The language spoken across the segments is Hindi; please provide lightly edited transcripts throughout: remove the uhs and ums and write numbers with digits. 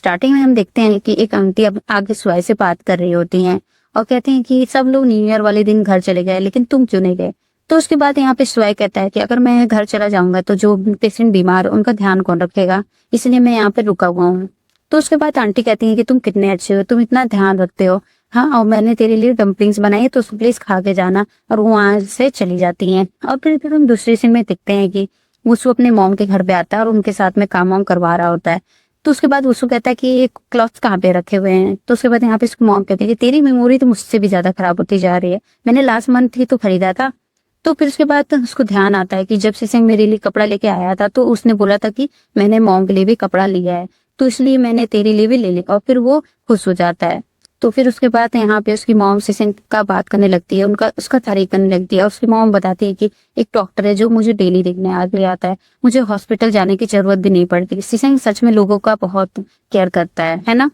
स्टार्टिंग में हम देखते हैं कि एक आंटी अब आगे सुहाई से बात कर रही होती हैं और कहती हैं कि सब लोग न्यू ईयर वाले दिन घर चले गए लेकिन तुम क्यों नहीं गए। तो उसके बाद यहाँ पे सुहाई कहता है कि अगर मैं घर चला जाऊंगा तो जो पेशेंट बीमार है उनका ध्यान कौन रखेगा, इसलिए मैं यहाँ पे रुका हुआ हूँ। तो उसके बाद आंटी कहती है कि तुम कितने अच्छे हो, तुम इतना ध्यान रखते हो। हाँ, और मैंने तेरे लिए डम्पलिंग्स बनाई है तो उसको प्लीज खा के जाना। और वो वहां से चली जाती हैं। और फिर हम दूसरे सीन में देखते हैं कि वसु अपने मॉम के घर पे आता है और उनके साथ में काम वाम करवा रहा होता है। तो उसके बाद वसु कहता है कि ये क्लॉथ्स कहाँ पे रखे हुए हैं। तो उसके बाद यहाँ पे इसको मॉम कहती है कि तेरी मेमोरी तो मुझसे भी ज्यादा खराब होती जा रही है, मैंने लास्ट मंथ ही तो खरीदा था। तो फिर उसके बाद उसको ध्यान आता है कि जब सिसिंग मेरे लिए कपड़ा लेके आया था तो उसने बोला था कि मैंने मॉम के लिए भी कपड़ा लिया है, तो इसलिए मैंने तेरे लिए भी ले लिया। और फिर वो खुश हो जाता है। तो फिर उसके बाद यहाँ पे उसकी मॉम सिसिंग का बात करने लगती है, उसका तारीफ करने लगती है। और उसकी मॉम बताती है कि एक डॉक्टर है जो मुझे डेली देखने आता है, मुझे हॉस्पिटल जाने की जरूरत भी नहीं पड़ती। सिसिंग सच में लोगों का बहुत केयर करता है ना।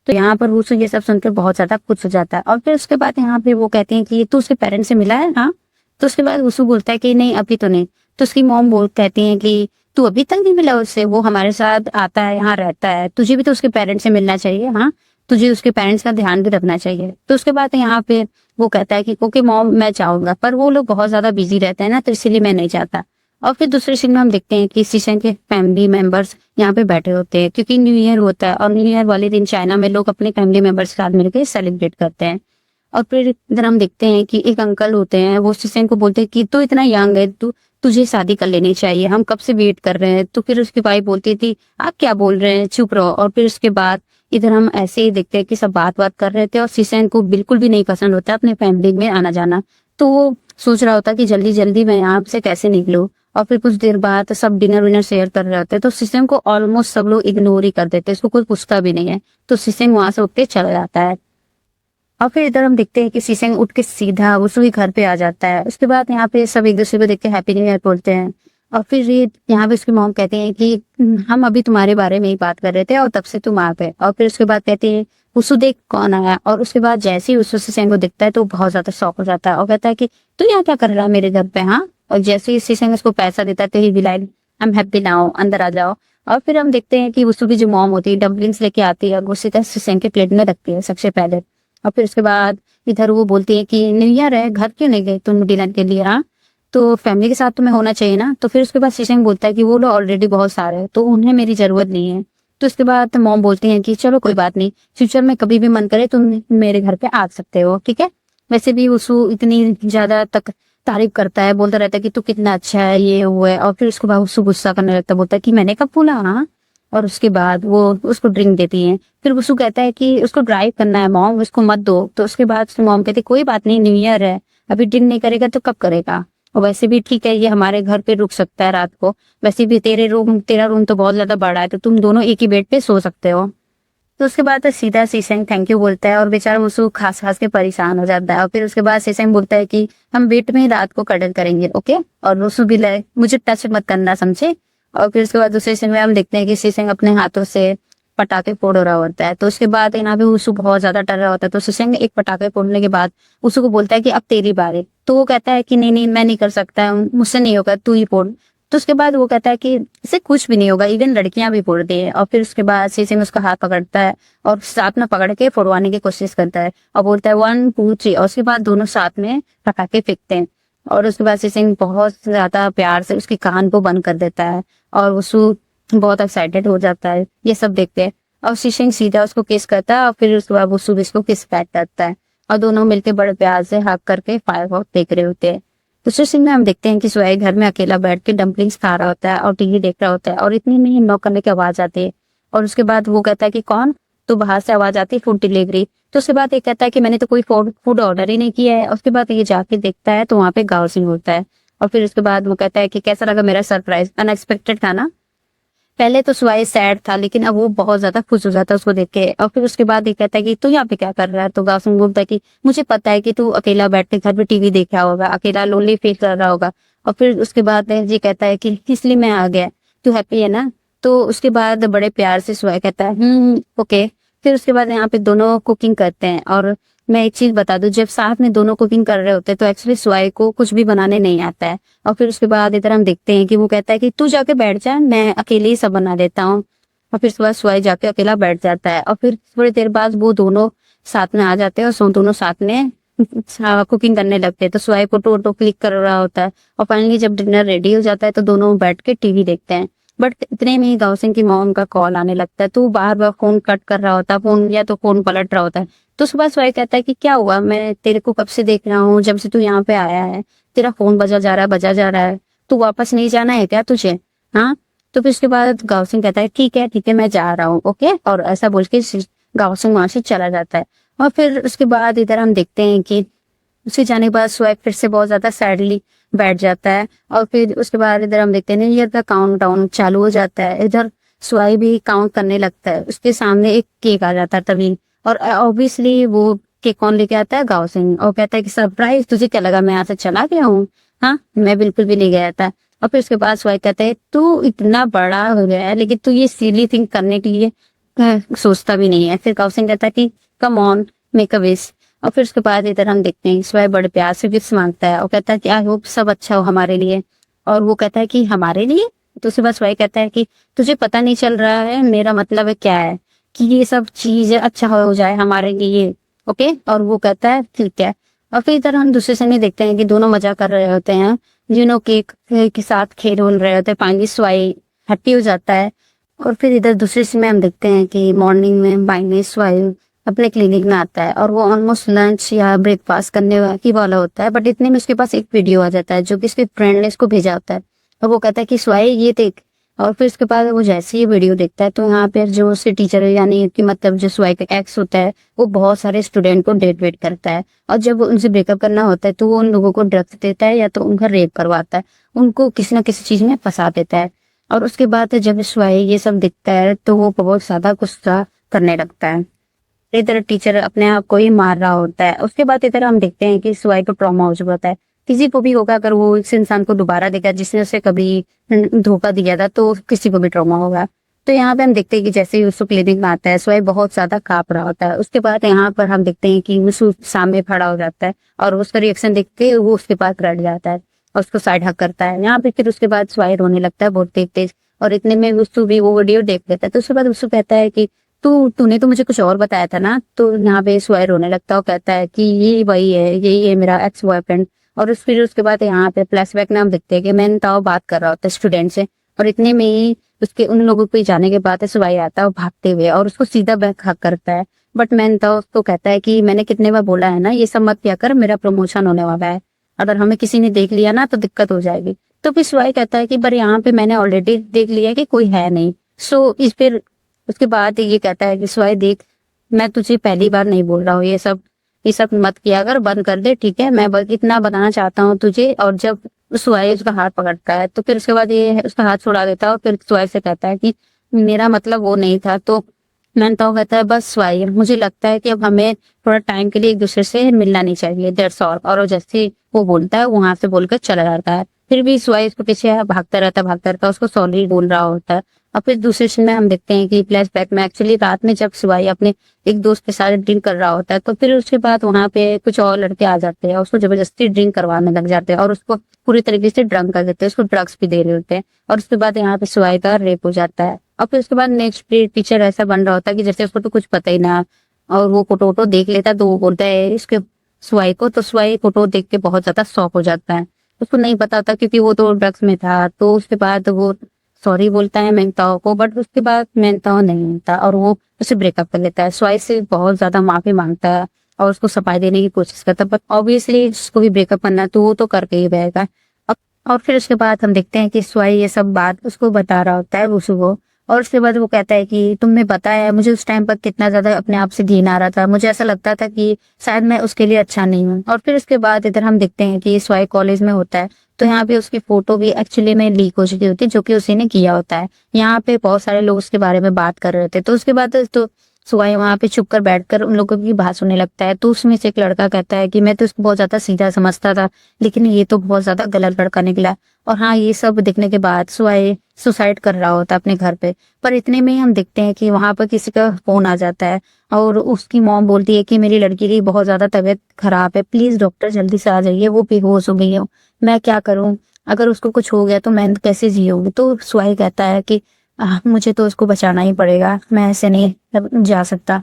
तो यहाँ पर वसु ये सब सुनकर बहुत ज्यादा खुश हो जाता है। और फिर उसके बाद यहाँ पे वो कहते हैं कि तू उसके पेरेंट्स से मिला है। हाँ। तो उसके बाद वसु बोलता है कि नहीं अभी तो नहीं। तो उसकी मॉम कहती है कि तू अभी तक नहीं मिला उससे, वो हमारे साथ आता है, यहाँ रहता है, तुझे भी तो उसके पेरेंट्स से मिलना चाहिए। हाँ, तुझे उसके पेरेंट्स का ध्यान भी रखना चाहिए। तो उसके बाद यहाँ पे वो कहता है कि ओके मॉम मैं चाहूंगा, पर वो लोग बहुत ज्यादा बिजी रहते हैं ना, तो इसीलिए मैं नहीं चाहता। और फिर दूसरे सीन में हम देखते हैं कि सिशन के फैमिली मेंबर्स यहाँ पे बैठे होते हैं क्योंकि न्यू ईयर होता है और न्यू ईयर वाले दिन चाइना में लोग अपने फैमिली मेंबर्स के साथ मिलकर सेलिब्रेट करते हैं। और फिर इधर हम देखते हैं कि एक अंकल होते हैं, वो सिशन को बोलते हैं कि तू इतना यंग है, तुझे शादी कर लेनी चाहिए, हम कब से वेट कर रहे हैं। तो फिर उसकी वाइफ बोलती थी आप क्या बोल रहे हैं, चुप रहो। और फिर उसके बाद इधर हम ऐसे ही देखते हैं कि सब बात कर रहे थे और सिशन को बिल्कुल भी नहीं पसंद होता अपने फैमिली में आना जाना। तो वो सोच रहा होता कि जल्दी जल्दी मैं यहाँ से कैसे निकलूं। और फिर कुछ देर बाद सब डिनर विनर शेयर कर रहे होते हैं तो सिशन को ऑलमोस्ट सब लोग इग्नोर ही कर देते हैं, इसको कोई पूछता भी नहीं है। तो सिशन वहां से उठ के चला जाता है। और फिर इधर हम देखते हैं कि सिसेंग उठ के सीधा उसी घर पे आ जाता है। उसके बाद यहाँ पे सब एक दूसरे को देख के हैप्पी न्यू ईयर बोलते हैं। और फिर ये यहाँ पे उसकी मॉम कहते हैं कि हम अभी तुम्हारे बारे में ही बात कर रहे थे और तब से तुम आ गए। और फिर उसके बाद कहते हैं उसु देख कौन आया। और उसके बाद जैसे ही उसु सिसेंग को दिखता है तो बहुत ज्यादा शॉक हो जाता है और कहता है कि तू यहाँ क्या कर रहा है मेरे घर पे। हाँ। और जैसे ही सिसेंग उसको पैसा देता है तो ही विलाइट आई एम हैप्पी नाउ, अंदर आ जाओ। और फिर हम देखते हैं कि उसु की जो मॉम होती है डम्पलिंग्स लेके आती है और वो सीधा सिसेंग के प्लेट में रखती है सबसे पहले। और फिर उसके बाद इधर वो बोलती है कि न्यू ईयर है, घर क्यों नहीं गए तुम डिनर के लिए। हाँ, तो फैमिली के साथ तुम्हें होना चाहिए ना। तो फिर उसके बाद सिसेंग बोलता है कि वो लोग ऑलरेडी बहुत सारे हैं तो उन्हें मेरी जरूरत नहीं है। तो उसके बाद मॉम बोलती है कि चलो कोई बात नहीं, फ्यूचर में कभी भी मन करे तुम मेरे घर पे आ सकते हो, ठीक है। वैसे भी उसू इतनी ज्यादा तक तारीफ करता है, बोलता रहता है कि तू कितना अच्छा है, ये हुआ है। और फिर उसके बाद उसू गुस्सा करने लगता है, बोलता है कि मैंने कब बोला। हाँ। और उसके बाद वो उसको ड्रिंक देती है। फिर उसको कहता है कि उसको ड्राइव करना है मॉम, उसको मत दो। तो उसके बाद उसकी मॉम कहती है कोई बात नहीं, न्यू ईयर है, अभी ड्रिंक नहीं करेगा तो कब करेगा। और वैसे भी ठीक है, ये हमारे घर पे रुक सकता है रात को। वैसे भी तेरा रूम तो बहुत ज्यादा बड़ा है तो तुम दोनों एक ही बेड पे सो सकते हो। तो उसके बाद सीधा सिसेंग थैंक यू बोलता है और बेचारा उसको खास खास के परेशान हो जाता है। और फिर उसके बाद सिसेंग बोलता है कि हम बेड में ही रात को कडल करेंगे, ओके। और उसको भी लाए मुझे टच मत करना, समझे। और फिर उसके बाद दूसरे सीन में हम देखते हैं कि सिसेंग अपने हाथों से पटाखे फोड़ रहा होता है। तो उसके बाद यहाँ पे उसको बहुत ज्यादा डर रहा होता है। तो सिसेंग एक पटाखे फोड़ने के बाद उसको बोलता है कि अब तेरी बारी। तो वो कहता है कि नहीं नहीं मैं नहीं कर सकता, मुझसे नहीं होगा, तू ही फोड़। तो उसके बाद वो कहता है कि इससे कुछ भी नहीं होगा, इवन लड़कियां भी फोड़ती है। और फिर उसके बाद सिसेंग उसका हाथ पकड़ता है और साथ में पकड़ के फोड़वाने की कोशिश करता है और बोलता है 1 2 3। और उसके बाद दोनों साथ में पटाखे फेंकते हैं। और उसके बाद सिसेंग बहुत ज्यादा प्यार से उसके कान को बंद कर देता है और उसू बहुत एक्साइटेड हो जाता है ये सब देखते हैं। और सिसेंग सीधा उसको किस करता है और फिर उसके बाद उसू भी उसको किस बैक करता है और दोनों मिलकर बड़े प्यार से हक करके फायरवर्क देख रहे होते हैं। दूसरे सीन में हम देखते हैं कि सुहाई घर में अकेला बैठ के डम्पलिंग्स खा रहा होता है और टीवी देख रहा होता है और इतनी में नॉक करने की आवाज आती है। और उसके बाद वो कहता है कि कौन। तो बाहर से आवाज आती है फूड डिलीवरी। तो उसके बाद ये कहता है कि मैंने तो कोई फूड ऑर्डर ही नहीं किया है। उसके बाद ये जाके देखता है तो वहाँ पे गाओ सिंह होता है। और फिर उसके बाद वो कहता है कि कैसा लगा मेरा सरप्राइज, अनएक्सपेक्टेड था ना। पहले तो सुहाई सैड था लेकिन अब वो बहुत ज्यादा खुश हो जाता है उसको देख के। और फिर उसके बाद ये कहता है कि तू यहाँ पे क्या कर रहा है। तो गाओसिंग बोलता है कि मुझे पता है कि तू अकेला बैठ के घर पे टीवी देख रहा होगा, अकेला लोनली फील कर रहा होगा। और फिर उसके बाद ये कहता है कि इसलिए मैं आ गया, तू हैप्पी है ना। तो उसके बाद बड़े प्यार से सुहाई कहता है ओके। फिर उसके बाद यहाँ पे दोनों कुकिंग करते हैं। और मैं एक चीज बता दूं, जब साथ में दोनों कुकिंग कर रहे होते हैं तो एक्चुअली सुहाई को कुछ भी बनाने नहीं आता है। और फिर उसके बाद इधर हम देखते हैं कि वो कहता है कि तू जाके बैठ जा, मैं अकेले ही सब बना देता हूँ। और फिर सुबह सुहाई जाके अकेला बैठ जाता है और फिर थोड़ी देर बाद वो दोनों साथ में आ जाते हैं और दोनों साथ में कुकिंग करने लगते हैं। तो सुहाई फोटो वोटो क्लिक कर रहा होता है और फाइनली जब डिनर रेडी हो जाता है तो दोनों बैठ के टीवी देखते हैं। बट इतने में ही गाँव सिंह की मॉम का कॉल आने लगता है। तो वो बार बार फोन कट कर रहा होता है, फोन या तो फोन पलट रहा होता है। तो सुबह सुहाई कहता है कि क्या हुआ, मैं तेरे को कब से देख रहा हूँ, जब से तू यहाँ पे आया है तेरा फोन बजा जा रहा है बजा जा रहा है, तू वापस नहीं जाना है क्या तुझे? हाँ। तो फिर उसके बाद गाँव सिंह कहता है ठीक है मैं जा रहा हूँ, ओके। और ऐसा बोल के गाँव सिंह वहां से चला जाता है। और फिर उसके बाद इधर हम देखते हैं कि उसके जाने के बाद सुहाग फिर से बहुत ज्यादा सैडली बैठ जाता है। और फिर उसके बाद इधर हम देखते हैं न्यू ईयर का काउंट डाउन चालू हो जाता है। इधर सुहाग भी काउंट करने लगता है, उसके सामने एक केक आ जाता है तभी। और ऑब्वियसली वो केक कौन लेके आता है? गाँव सिंह। और कहता है कि सरप्राइज, तुझे क्या लगा मैं यहाँ से चला गया हूँ? हाँ, मैं बिल्कुल भी नहीं गया था। और फिर उसके बाद सुहाग कहता है तू इतना बड़ा हो गया है लेकिन तू ये सिली थिंग करने के लिए सोचता भी नहीं है। फिर गाँव सिंह कहता है कि come on, make a wish. और फिर उसके बाद इधर हम देखते हैं सुहाग बड़े प्यार से गिफ्ट मांगता है और कहता है कि आई होप सब अच्छा हो हमारे लिए। और वो कहता है कि हमारे लिए? तो उसके बाद सुहाग कहता है कि तुझे पता नहीं चल रहा है मेरा मतलब है क्या है, कि ये सब चीज अच्छा हो जाए हमारे लिए, ओके। और वो कहता है ठीक है। और फिर इधर हम दूसरे समय देखते हैं कि दोनों मजा कर रहे होते हैं, केक के साथ खेल बोल रहे होते हैं। पानी सुहाग हैप्पी हो जाता है। और फिर इधर दूसरे समय हम देखते हैं कि मॉर्निंग में बाइने सुहाग अपने क्लिनिक में आता है और वो ऑलमोस्ट लंच या ब्रेकफास्ट करने की वाला होता है। बट इतने में उसके पास एक वीडियो आ जाता है जो कि उसके फ्रेंड ने इसको भेजा होता है। और वो कहता है कि सुहाग ये देख। और फिर उसके बाद वो जैसे ही वीडियो देखता है तो यहाँ पे जो उससे टीचर है, यानी कि मतलब जो सुहाग का एक्स होता है, वो बहुत सारे स्टूडेंट को डेट वेट करता है। और जब उनसे ब्रेकअप करना होता है तो वो उन लोगों को ड्रग्स देता है या तो उनका रेप करवाता है, उनको किसी ना किसी चीज में फंसा देता है। और उसके बाद जब सुहाग ये सब दिखता है तो वो बहुत ज्यादा गुस्सा करने लगता है। इधर टीचर अपने आप को ही मार रहा होता है। उसके बाद इधर हम देखते हैं कि सुहाग को ट्रॉमा हो चुका होता है। किसी को भी होगा, अगर वो इस इंसान को दोबारा देखा जिसने उसे कभी धोखा दिया था तो किसी को भी ट्रॉमा होगा। तो यहाँ पे हम देखते हैं कि जैसे ही उसको क्लिनिक में आता है सुहाग बहुत ज्यादा कांप रहा होता है। उसके बाद यहाँ पर हम देखते हैं कि वो सामने खड़ा हो जाता है और उसका रिएक्शन देख के वो उसके पास रट जाता है और उसको साइड हक करता है। यहाँ पे फिर उसके बाद सुहाग रोने लगता है बहुत तेज तेज। और इतने में उसको भी वो वीडियो देख लेता है। तो उसके बाद उसको कहता है कि तूने तो मुझे कुछ और बताया था ना। तो यहाँ पे सुहाग रोने लगता है और कहता है कि ये वही है, यही है मेरा एक्स बॉयफ्रेंड। और फिर उसके बाद यहाँ पे फ्लैशबैक में हम देखते हैं कि मैंने तो बात कर रहा होता है स्टूडेंट से। और इतने में ही उसके उन लोगों को जाने के बाद सुहाग आता है भागते हुए और उसको सीधा बैक हक करता है। बट मैंने तो उसको कहता है कि मैंने कितने बार बोला है ना ये सब मत किया कर, मेरा प्रमोशन होने वाला है, अगर हमें किसी ने देख लिया ना तो दिक्कत हो जाएगी। तो फिर सुहाग कहता है कि पर यहाँ पे मैंने ऑलरेडी देख लिया कि कोई है नहीं। सो इस फिर उसके बाद ये कहता है कि सुहाग देख, मैं तुझे पहली बार नहीं बोल रहा हूँ ये सब मत किया अगर, बंद कर दे, ठीक है। मैं बस इतना बताना चाहता हूँ तुझे। और जब सुहाग उसका हाथ पकड़ता है तो फिर उसके बाद ये उसका हाथ छुड़ा देता है और फिर सुहाग से कहता है कि मेरा मतलब वो नहीं था। तो मैंने तो कहता है बस सुहाग, मुझे लगता है कि अब हमें थोड़ा टाइम के लिए एक दूसरे से मिलना नहीं चाहिए, दैट्स ऑल। और वो जैसे वो बोलता है वहां से बोलकर चला जाता है। फिर भी सुहाग इसको पीछे भागता रहता है, उसको सॉरी बोल रहा होता है। और फिर दूसरे सीन में हम देखते हैं कि फ्लैशबैक में एक्चुअली रात में जब सुहाग अपने एक दोस्त के साथ ड्रिंक कर रहा होता है तो फिर उसके बाद वहां पे कुछ और लड़के आ जाते हैं और उसको जबरदस्ती ड्रिंक करवाने लग जाते हैं और उसको पूरी तरीके से ड्रंक कर देते हैं, उसको ड्रग्स भी दे रहे होते हैं। और उसके बाद यहाँ पे सुहाग का रेप हो जाता है। और फिर उसके बाद नेक्स्ट डे टीचर ऐसा बन रहा होता है कि जैसे उसको तो कुछ पता ही ना। और वो फोटो वोटो देख लेता है तो वो बोलता है इसके सुहाग को, तो सुहाग फोटो देख के बहुत ज्यादा शॉक हो जाता है। उसको नहीं पता होता क्योंकि वो तो ड्रग्स में था। तो उसके बाद वो सॉरी बोलता है मेंगताओ को, बट उसके बाद मेंगताओ नहीं मिलता और वो उसे ब्रेकअप कर लेता है। सुहाग से बहुत ज्यादा माफी मांगता है और उसको सफाई देने की कोशिश करता है, बट ऑब्वियसली उसको भी ब्रेकअप करना है तो वो तो करके ही रहेगा। और फिर उसके बाद हम देखते हैं कि सुहाग ये सब बात उसको बता रहा होता है वसु को। और उसके बाद वो कहता है कि तुमने बताया मुझे उस टाइम पर कितना ज्यादा अपने आप से घिन आ रहा था, मुझे ऐसा लगता था कि शायद मैं उसके लिए अच्छा नहीं हूँ। और फिर उसके बाद इधर हम देखते हैं कि सुहाग कॉलेज में होता है तो यहाँ पे उसकी फोटो भी एक्चुअली में लीक हो चुकी होती है जो कि उसी ने किया होता है। यहाँ पे बहुत सारे लोग उसके बारे में बात कर रहे थे। तो उसके बाद तो सुहाग वहां पे चुप कर बैठकर उन लोगों की बात सुनने लगता है। तो उसमें से एक लड़का कहता है कि मैं तो उसको बहुत ज्यादा सीधा समझता था लेकिन ये तो बहुत ज्यादा गलत लड़का निकला। और हाँ, ये सब देखने के बाद सुहाग सुसाइड कर रहा होता है अपने घर पे। पर इतने में ही हम देखते हैं कि वहां पर किसी का फोन आ जाता है और उसकी मॉम बोलती है कि मेरी लड़की की बहुत ज्यादा तबीयत खराब है, प्लीज डॉक्टर जल्दी से आ जाइए, वो बेहोश हो गई है, मैं क्या करूं, अगर उसको कुछ हो गया तो मैं कैसे जीऊंगी। तो सुहाग कहता है कि मुझे तो उसको बचाना ही पड़ेगा, मैं ऐसे नहीं जा सकता।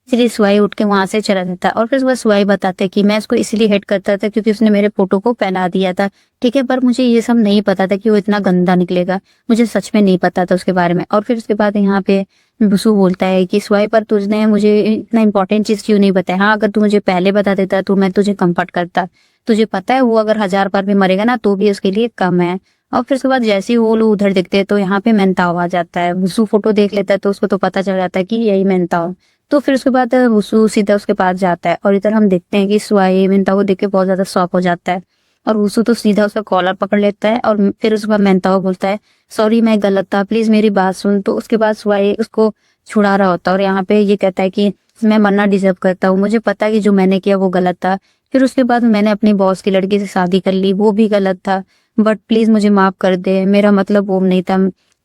इसलिए सुहाई उठ के वहां से चला जाता है और फिर वह सुहाई बताते कि मैं इसको इसलिए हेट करता था क्योंकि उसने मेरे फोटो को पहना दिया था, ठीक है, पर मुझे ये सब नहीं पता था कि वो इतना गंदा निकलेगा। मुझे सच में नहीं पता था उसके बारे में। और फिर उसके बाद यहाँ पे बुसु बोलता है कि सुहाई, पर तुझने मुझे इतना इंपॉर्टेंट चीज क्यों नहीं बताया? हाँ, अगर तू मुझे पहले बता देता तो मैं तुझे कंफर्ट करता। तुझे पता है वो अगर 1000 बार भी मरेगा ना तो भी उसके लिए कम है। और फिर उसके बाद जैसे ही वो लोग उधर दिखते हैं तो यहाँ पे मेहताब आ जाता है। बुसु फोटो देख लेता है तो उसको तो पता चल जाता है कि यही मेहताब। तो फिर उसके बाद वसु सीधा उसके पास जाता है और इधर हम देखते हैं कि सुहाई मेहता को देख के बहुत ज्यादा शॉक हो जाता है और वसु तो सीधा उसका कॉलर पकड़ लेता है और फिर उसके बाद मेहता को बोलता है, सॉरी मैं गलत था, प्लीज मेरी बात सुन। तो उसके बाद सुहाई उसको छुड़ा रहा होता है और यहाँ पे ये कहता है कि मैं मरना डिजर्व करता हूँ, मुझे पता है कि जो मैंने किया वो गलत था। फिर उसके बाद मैंने अपनी बॉस की लड़की से शादी कर ली, वो भी गलत था, बट प्लीज मुझे माफ कर दे, मेरा मतलब वो नहीं था।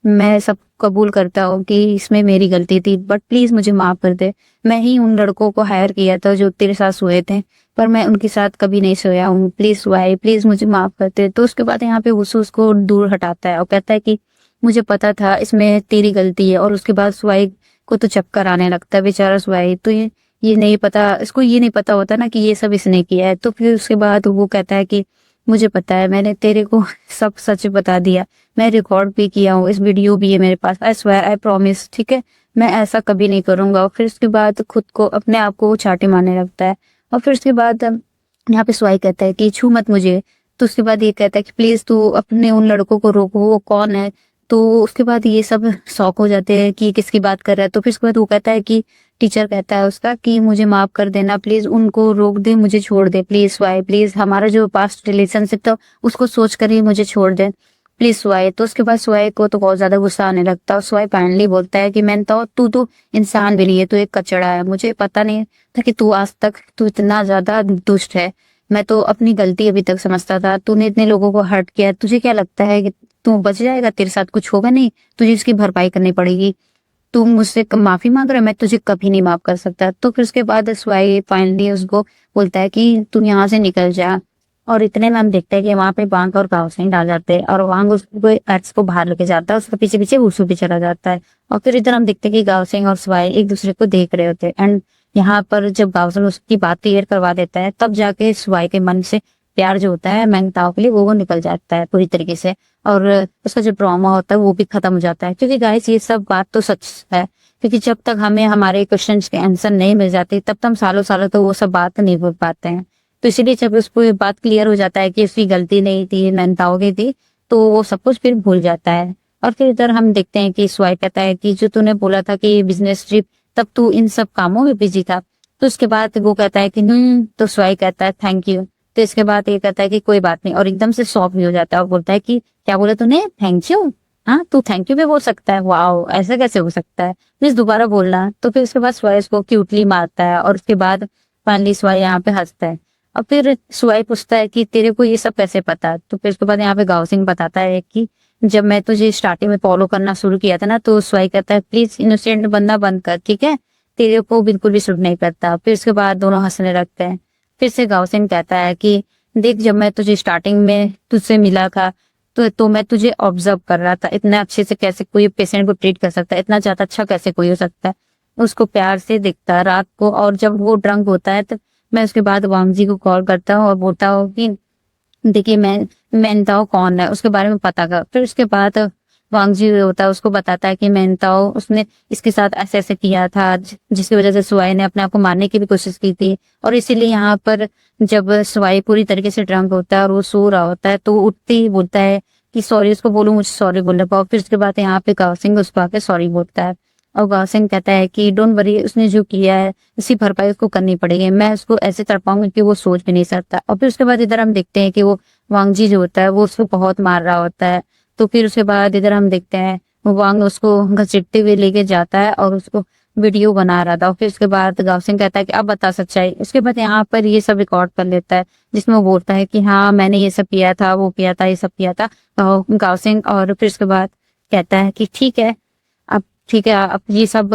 मैं सब कबूल करता हूँ कि इसमें मेरी गलती थी, बट प्लीज मुझे माफ कर दे। मैं ही उन लड़कों को हायर किया था जो तेरे साथ सोए थे, पर मैं उनके साथ कभी नहीं सोया हूँ, प्लीज सुहाई प्लीज मुझे माफ कर दे। तो उसके बाद यहाँ पे वसु उसको दूर हटाता है और कहता है कि मुझे पता था इसमें तेरी गलती है। और उसके बाद सुहाई को तो चक्कर आने लगता है, बेचारा सुहाई। तो ये नहीं पता, इसको ये नहीं पता होता ना कि ये सब इसने किया है। तो फिर उसके बाद वो कहता है कि मुझे पता है, मैंने तेरे को सब सच बता दिया, मैं रिकॉर्ड भी किया हूँ, इस वीडियो भी है मेरे पास, आई स्वेयर आई प्रॉमिस, ठीक है, मैं ऐसा कभी नहीं करूंगा। और फिर उसके बाद खुद को अपने आप को वो चाटे मारने लगता है। और फिर उसके बाद यहाँ पे सुहाई कहता है कि छू मत मुझे। तो उसके बाद ये कहता है कि प्लीज तू अपने उन लड़कों को रोको, वो कौन है? तो उसके बाद ये सब शौक हो जाते हैं कि किसकी बात कर रहा है। तो फिर उसके बाद वो कहता है कि टीचर कहता है उसका कि मुझे माफ कर देना, प्लीज उनको रोक दे, मुझे छोड़ दे, प्लीज सुहाई प्लीज, हमारा जो पास्ट रिलेशनशिप था उसको सोच कर ही मुझे छोड़ दे, प्लीज सुहाई। तो उसके बाद सुहाई को तो बहुत ज्यादा गुस्सा आने लगता है और सुहाई फाइनली बोलता है कि मैं तो तू इंसान भी नहीं है, तू एक कचड़ा है, मुझे पता नहीं था कि तू आज तक तू इतना ज्यादा दुष्ट है। मैं तो अपनी गलती अभी तक समझता था, तूने इतने लोगों को हर्ट किया, तुझे क्या लगता है कि तू बच जाएगा? तेरे साथ कुछ होगा नहीं, तुझे इसकी भरपाई करनी पड़ेगी। तू मुझसे माफी मांग रहा है, मैं तुझे कभी नहीं माफ कर सकता। तो फिर उसके बाद सुहाई फाइनली उसको बोलता है कि तू यहाँ से निकल जा। और इतने में हम देखते हैं कि वहां पे वांग और गांव सिंह डाल जाते हैं और वांग उसको एक्स को बाहर लेके जाता है, उसके पीछे पीछे वसु भी चला जाता है। और फिर इधर हम देखते हैं कि गांव सिंह और सुहाई एक दूसरे को देख रहे होते हैं। एंड यहाँ पर जब गांव सिंह उसकी बात क्लियर करवा देता है तब जाके सुहाई के मन से प्यार जो होता है मैंगताओ के लिए वो निकल जाता है पूरी तरीके से। और उसका जो ड्रामा होता है वो भी खत्म हो जाता है। क्योंकि गाइस ये सब बात तो सच है, क्योंकि जब तक हमें हमारे क्वेश्चंस के आंसर नहीं मिल जाते तब तक हम सालों सालों तो वो सब बात नहीं बोल पाते हैं। तो इसीलिए जब उसको ये बात क्लियर हो जाता है कि उसकी गलती नहीं थी, मेहनताओं की थी, तो वो सब कुछ फिर भूल जाता है। और फिर इधर हम देखते हैं कि सुहाई कहता है कि जो तूने बोला था कि बिजनेस ट्रिप, तब तू इन सब कामों में बिजी था। तो उसके बाद वो कहता है कि तो सुहाई कहता है थैंक यू। तो इसके बाद ये कहता है कि कोई बात नहीं और एकदम से शॉक भी हो जाता है और बोलता है कि क्या बोला तूने, थैंक यू? हाँ, तू थैंक यू भी बोल सकता है, वाओ ऐसा कैसे हो सकता है, प्लीज दोबारा बोलना। तो फिर उसके बाद सुहाई उसको क्यूटली मारता है और उसके बाद फाइनली सुहाई यहाँ पे हंसता है। और फिर सुहाई पूछता है कि तेरे को ये सब कैसे पता? तो फिर उसके बाद यहाँ पे गांव सिंह बताता है कि जब मैं तुझे स्टार्टिंग में फॉलो करना शुरू किया था ना, तो सुहाई कहता है प्लीज इनोसेंट बनना बंद कर, ठीक है, तेरे को बिल्कुल भी सूट नहीं करता। फिर उसके बाद दोनों हंसने लगते हैं। फिर से गांव सिंह कहता है कि देख, जब मैं तुझे स्टार्टिंग में तुझसे मिला था तो मैं तुझे ऑब्जर्व कर रहा था, इतना अच्छे से कैसे कोई पेशेंट को ट्रीट कर सकता है, इतना ज्यादा अच्छा कैसे कोई हो सकता है, उसको प्यार से दिखता है रात को। और जब वो ड्रंक होता है तो मैं उसके बाद वांग जी को कॉल करता हूँ और बोलता हूँ कि देखिए मैं मेहनताओ कौन है उसके बारे में पता कर। फिर उसके बाद वांग जी होता है उसको बताता है कि मेहनताओ उसने इसके साथ ऐसे ऐसे किया था जिसकी वजह से सुहाई ने अपने आप को मारने की भी कोशिश की थी। और इसीलिए यहाँ पर जब सुहाई पूरी तरीके से ड्रंक होता है और वो सो रहा होता है तो वो उठते ही बोलता है कि सॉरी, उसको बोलूं मुझे सॉरी बोलने पाओ। फिर उसके बाद यहाँ पे गाव सिंह उसको आके सॉरी बोलता है और गाव सिंह कहता है कि डोंट वरी, उसने जो किया है इसी भरपाई उसको करनी पड़ेगी, मैं उसको ऐसे तड़पाऊंगा कि वो सोच भी नहीं सकता। और फिर उसके बाद इधर हम देखते हैं कि वो वांग जी जो होता है वो उसको बहुत मार रहा होता है। तो फिर उसके बाद इधर हम देखते हैं वांग उसको घसीटते हुए लेके जाता है और उसको वीडियो बना रहा था। और फिर उसके बाद गाव सिंह कहता है कि अब बता सच्चाई। उसके बाद यहाँ पर ये सब रिकॉर्ड कर लेता है जिसमें वो बोलता है कि हाँ मैंने ये सब किया था, वो किया था, ये सब किया था गाव सिंह। और फिर उसके बाद कहता है कि ठीक है, अब ठीक है, अब ये सब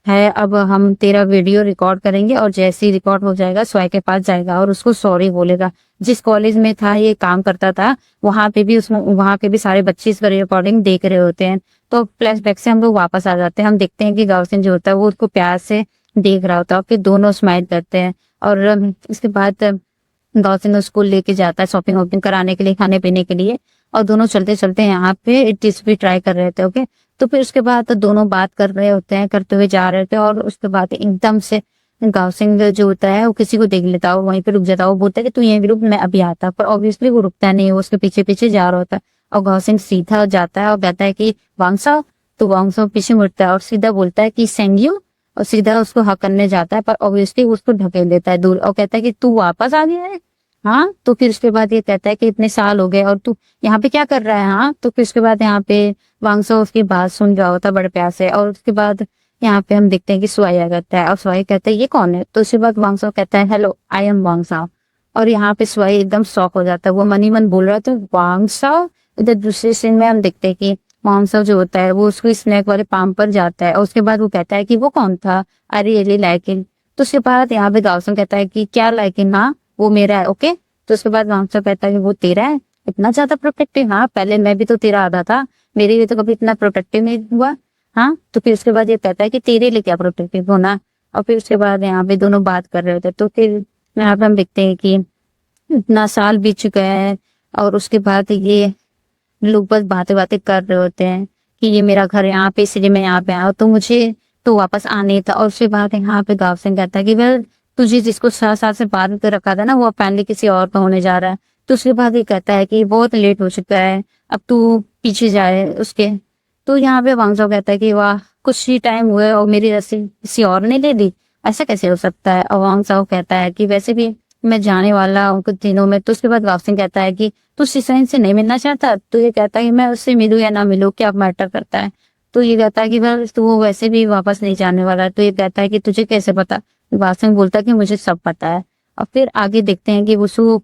है, अब हम तेरा वीडियो रिकॉर्ड करेंगे और जैसे ही रिकॉर्ड हो जाएगा स्वाई के पास जाएगा और उसको सॉरी बोलेगा। जिस कॉलेज में था ये काम करता था वहां पे भी सारे बच्चे इसका रिकॉर्डिंग देख रहे होते हैं। तो फ्लैशबैक से हम लोग वापस आ जाते हैं, हम देखते हैं कि गाउसिन जो होता है वो उसको प्यार से देख रहा होता है, फिर दोनों स्माइल करते हैं। और इसके बाद गाउसिन उसको लेके जाता है शॉपिंग वॉपिंग कराने के लिए, खाने पीने के लिए, और दोनों चलते चलते यहाँ पे डिश भी ट्राई कर रहे थे। ओके, तो फिर उसके बाद तो दोनों बात कर रहे होते हैं, करते हुए जा रहे थे, और उसके बाद एकदम से गाँव सिंह जो होता है वो किसी को देख लेता है, वो वहीं पे रुक जाता है। वो बोलता है कि तू यहीं रुक, मैं अभी आता। पर ऑब्वियसली वो रुकता नहीं है, वो उसके पीछे पीछे जा रहा होता है। और गाँव सिंह सीधा जाता है और कहता है कि वांगसाओ। तो वांगसाओ पीछे मुड़ता है और सीधा बोलता है कि सेंग्यू, और सीधा उसको हक करने जाता है। पर ऑब्वियसली उसको ढकेल देता है दूर और कहता है कि तू वापस आ गया है। हाँ, तो फिर उसके बाद ये कहता है कि इतने साल हो गए और तू यहाँ पे क्या कर रहा है। हाँ, तो फिर उसके बाद यहाँ पे वांगसो उसकी बात सुन रहा होता बड़े प्यार से। और उसके बाद यहाँ पे हम देखते हैं कि स्वाई आ जाता है और स्वाई कहता है ये कौन है। तो उसके बाद वांगसो कहता है हेलो, आई एम वांगसाओ। और यहाँ पे स्वाई एकदम शॉक हो जाता है, वो मन ही मन बोल रहा था वांगसाओ। इधर दूसरे सीन में हम देखते हैं कि वांगसाओ जो होता है वो उसको स्नैक वाले पाम पर जाता है और उसके बाद वो कहता है कि वो कौन था, आई रियली लाइक हिम। तो उसके बाद यहाँ पे गाउसन कहता है कि क्या लाइक हिम, हाँ वो मेरा है। ओके, तो उसके बाद वांगसाओ कहता है कि वो तेरा है, इतना ज्यादा प्रोटेक्टिव। हाँ, पहले मैं भी तो तेरा आधा था, मेरे लिए तो कभी इतना प्रोटेक्टिव नहीं हुआ। हाँ, तो फिर उसके बाद ये कहता है कि तेरे लिए क्या प्रोटेक्टिव होना। और फिर उसके बाद यहाँ पे दोनों बात कर रहे होते, तो फिर यहाँ पे हम देखते हैं कि इतना साल बीत चुका है और उसके बाद ये लोग बस बातें बातें कर रहे होते हैं कि ये मेरा घर यहाँ पे, इसलिए मैं यहाँ पे आया, तो मुझे तो वापस आना ही था। और उसके बाद यहाँ पे गाँव सिंह कहता है कि वेल तुझे जिसको 7 साल से बात कर रखा था ना, वो फाइनली किसी और का होने जा रहा है। तो उसके बाद ये कहता है कि बहुत लेट हो चुका है, अब तू पीछे जाए उसके। तो यहाँ पे वांगजाओ कहता है कि वाह, कुछ ही टाइम हुआ है और मेरी रस्सी किसी और ने ले ली, ऐसा कैसे हो सकता है। और वांगजाओ कहता है कि वैसे भी मैं जाने वाला हूँ कुछ दिनों में। तो उसके बाद गाव सिंह कहता है कि तू सिसाइन से नहीं मिलना चाहता। तो ये कहता है कि मैं उससे मिलूं या ना मिलूं क्या मैटर करता है। तो ये कहता है कि बस तू वो वैसे भी वापस नहीं जाने वाला है। तो ये कहता है कि तुझे कैसे पता। गाव सिंह बोलता है कि मुझे सब पता है। और फिर आगे देखते हैं कि वो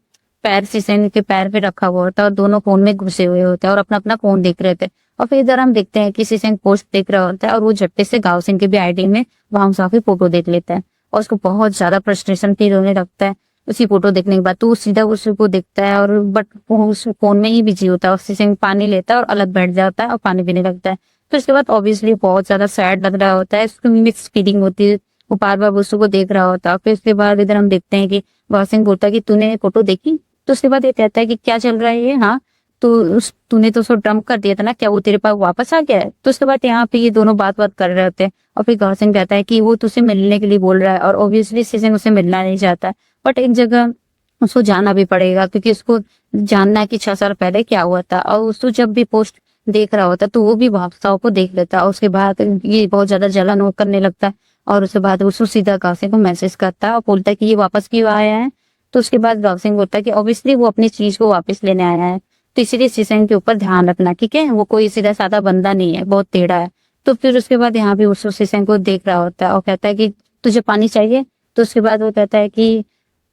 पैर सिसाइन के पैर पे रखा हुआ होता है और दोनों फोन में घुसे हुए होते हैं और अपना अपना फोन देख रहे थे। और फिर इधर हम देखते हैं कि सिसाइन पोस्ट देख रहा होता है और वो झट्टे से गाव सिंह के भी आईडी में वांग साहब की फोटो देख लेता है और उसको बहुत ज्यादा फ्रस्ट्रेशन फील होने लगता है उसी फोटो देखने के बाद। तो वो सीधा उसको देखता है और बट वो उस फोन में ही बिजी होता है। उससे सिंह पानी लेता है और अलग बैठ जाता है और पानी पीने लगता है। तो इसके बाद ऑब्वियसली बहुत ज्यादा सैड लग रहा होता है, उसको मिक्स फीलिंग होती है, वो बार बार उसको को देख रहा होता है। फिर उसके बाद इधर हम देखते हैं कि गौर सिंह बोलता है कि तूने फोटो देखी। तो उसके बाद ये कहता है कि क्या चल रहा है ये। हाँ, तो तूने तो उसको डंप कर दिया था ना, क्या वो तेरे पास वापस आ गया है। तो उसके बाद यहाँ पे ये दोनों बात बात कर रहे होते हैं और फिर गौर सिंह कहता है कि वो तुझसे मिलने के लिए बोल रहा है और ऑब्वियसली सिंह उससे मिलना नहीं चाहता, बट एक जगह उसको जाना भी पड़ेगा क्योंकि उसको जानना है कि 6 साल पहले क्या हुआ था। और उसको जब भी पोस्ट देख रहा होता तो वो भी भावसाव को देख लेता और उसके बाद ये बहुत ज्यादा जलन वो करने लगता है। और उसके बाद उसको सीधा गाँव सिंह को मैसेज करता है और बोलता है कि ये वापस क्यों आया है। तो उसके बाद गाँव सिंह बोलता है कि ऑब्वियसली वो अपनी चीज को वापस लेने आया है, तो इसीलिए सिंह के ऊपर ध्यान रखना, ठीक है, वो कोई सीधा साधा बंदा नहीं है, बहुत टेढ़ा है। तो फिर उसके बाद यहाँ पे उसको सिंह को देख रहा होता है और कहता है कि तुझे पानी चाहिए। तो उसके बाद वो कहता है कि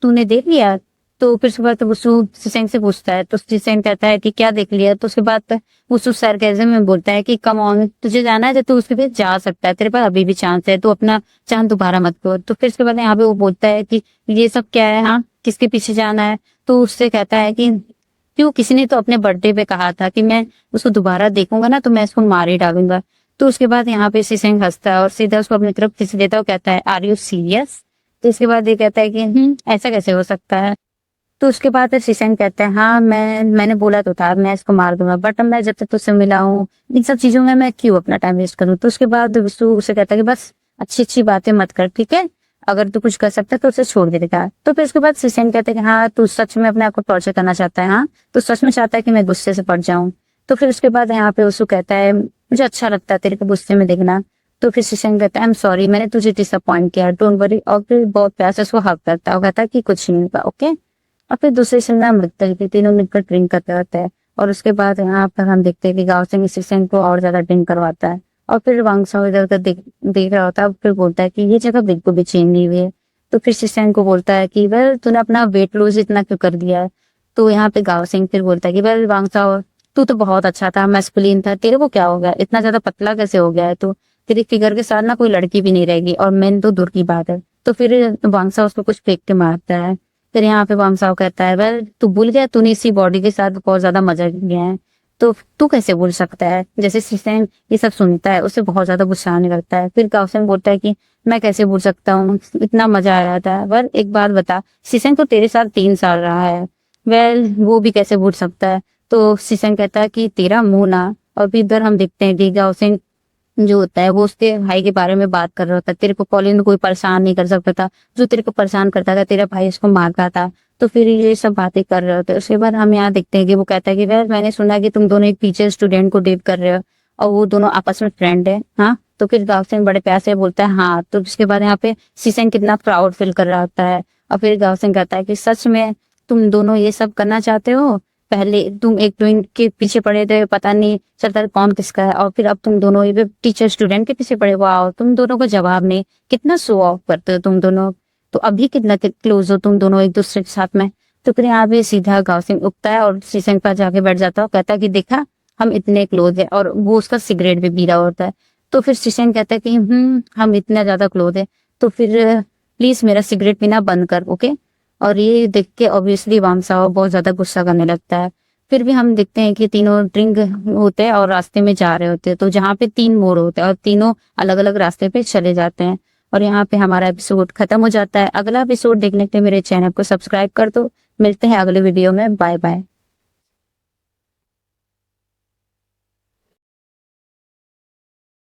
तूने देख लिया। तो फिर उसके बाद वसु सिंह से पूछता है तो सिंह कहता है कि क्या देख लिया। तो उसके बाद वसु सरकाज़म में बोलता है कि कम ऑन, तुझे जाना है तो तू उसके पीछे जा सकता है, तेरे पास अभी भी चांस है, तो अपना चांस दोबारा मत करो। तो फिर उसके बाद यहाँ पे वो बोलता है कि ये सब क्या है, हाँ किसके पीछे जाना है। तो उससे कहता है कि क्यों, किसी ने तो अपने बर्थडे पे कहा था कि मैं उसको दोबारा देखूंगा ना तो मैं इसको मार ही डालूंगा। तो उसके बाद यहाँ पे सिंह हंसता है और सीधा उसको अपनी तरफ खींच देता है और कहता है आर यू सीरियस। तो इसके बाद ये कहता है कि ऐसा कैसे हो सकता है। तो उसके बाद सिंह कहते हैं हाँ मैंने बोला तो था मैं इसको मार दूंगा, बट मैं जब तक तुझसे मिला हूँ इन सब चीजों में मैं क्यों अपना टाइम वेस्ट करूँ। तो उसके बाद उसे कहता है कि बस अच्छी अच्छी बातें मत कर, ठीक है, अगर तू कुछ कर सकता है तो उसे छोड़ देगा। तो फिर उसके बाद सिंह कहते हैं कि हाँ तू सच में अपने आप को टॉर्चर करना चाहता है, हाँ तो सच में चाहता है कि मैं गुस्से से पड़ जाऊं। तो फिर उसके बाद यहाँ पे उसको कहता है मुझे अच्छा लगता है तेरे को गुस्से में देखना। तो फिर सिंह कहता है आई एम सॉरी, मैंने तुझे डिसअपॉइंट किया, डोंट वरी। और फिर बहुत प्यार से उसको हक करता है और कहता है कि कुछ नहीं हुआ, ओके। और फिर दूसरे सिंह ना मिलता है, तीनों मिलकर ड्रिंक करते रहते हैं। और उसके बाद यहाँ पर हम देखते हैं कि गाँव सिंह को और ज्यादा ड्रिंक करवाता है। और फिर वांगसाओ इधर उधर देख रहा होता है, फिर बोलता है कि ये जगह बिल्कुल भी चेंज नहीं हुई है। तो फिर सिंह को बोलता है कि वेल तूने अपना वेट लूज इतना क्यों कर दिया है। तो यहाँ पे गाँव सिंह फिर बोलता है कि वेल वांगसाओ तू तो बहुत अच्छा था, मैस्कुलिन था, तेरे को क्या हो गया, इतना ज्यादा पतला कैसे हो गया है तू। तेरी फिगर के साथ ना कोई लड़की भी नहीं रहेगी, और मेन तो दूर की बात है। तो फिर वांगसाव उसको कुछ फेंक के मारता है। फिर यहाँ पे वांगसाव कहता है, वेल तू भूल गया, तूने इसी बॉडी के साथ बहुत ज्यादा मजा किया है, तो तू कैसे भूल सकता है। जैसे शीशेंग ये सब सुनता है, उसे बहुत ज्यादा गुस्सा आने लगता है। फिर गाओसेंग बोलता है कि मैं कैसे भूल सकता हूँ, इतना मजा आया था। वेल एक बात बता, शीशेंग तो तेरे साथ 3 साल रहा है, वेल वो भी कैसे भूल सकता है। तो शीशेंग कहता है कि तेरा मुंह ना। और फिर इधर हम देखते हैं कि गाओसेंग जो होता है वो उसके भाई के बारे में बात कर रहा होता है। तेरे को कॉलेज में कोई परेशान नहीं कर सकता था, जो तेरे को परेशान करता था तेरा भाई उसको मारता था। तो फिर ये सब बातें कर रहे होते हैं। उसके बाद हम यहाँ देखते हैं कि वो कहता है कि वह मैंने सुना कि तुम दोनों एक टीचर स्टूडेंट को डेट कर रहे हो, और वो दोनों आपस में फ्रेंड है। हाँ, तो फिर गावसेन बड़े प्यार से बोलता है हाँ। तो उसके बाद यहाँ पे शीशेन कितना प्राउड फील कर रहा होता है। और फिर गावसेन कहता है कि सच में तुम दोनों ये सब करना चाहते हो, पहले तुम एक ट्विन के पीछे पड़े थे, पता नहीं चलता कौन किसका है, और फिर अब तुम दोनों ये टीचर स्टूडेंट के पीछे पड़े। वाओ, तुम दोनों को जवाब नहीं, कितना शो ऑफ करते हो तुम दोनों, तो अभी कितना क्लोज हो तुम दोनों एक दूसरे के साथ में। तो फिर यहाँ पे सीधा गावसिंग उगता है और शीशेंग के पास जाके बैठ जाता है, कहता है कि देखा हम इतने क्लोज है, और वो उसका सिगरेट भी पी रहा होता है। तो फिर शीशेंग कहता है कि हम इतना ज्यादा क्लोज है, तो फिर प्लीज मेरा सिगरेट पीना बंद कर, ओके। और ये देख के ऑब्वियसली वांगसाओ बहुत ज्यादा गुस्सा करने लगता है। फिर भी हम देखते हैं कि तीनों ड्रिंक होते हैं और रास्ते में जा रहे होते हैं, तो जहाँ पे 3 मोड़ होते हैं और तीनों अलग अलग रास्ते पे चले जाते हैं। और यहाँ पे हमारा एपिसोड खत्म हो जाता है। अगला एपिसोड देखने के लिए मेरे चैनल को सब्सक्राइब कर दो। मिलते हैं अगले वीडियो में, बाय बाय।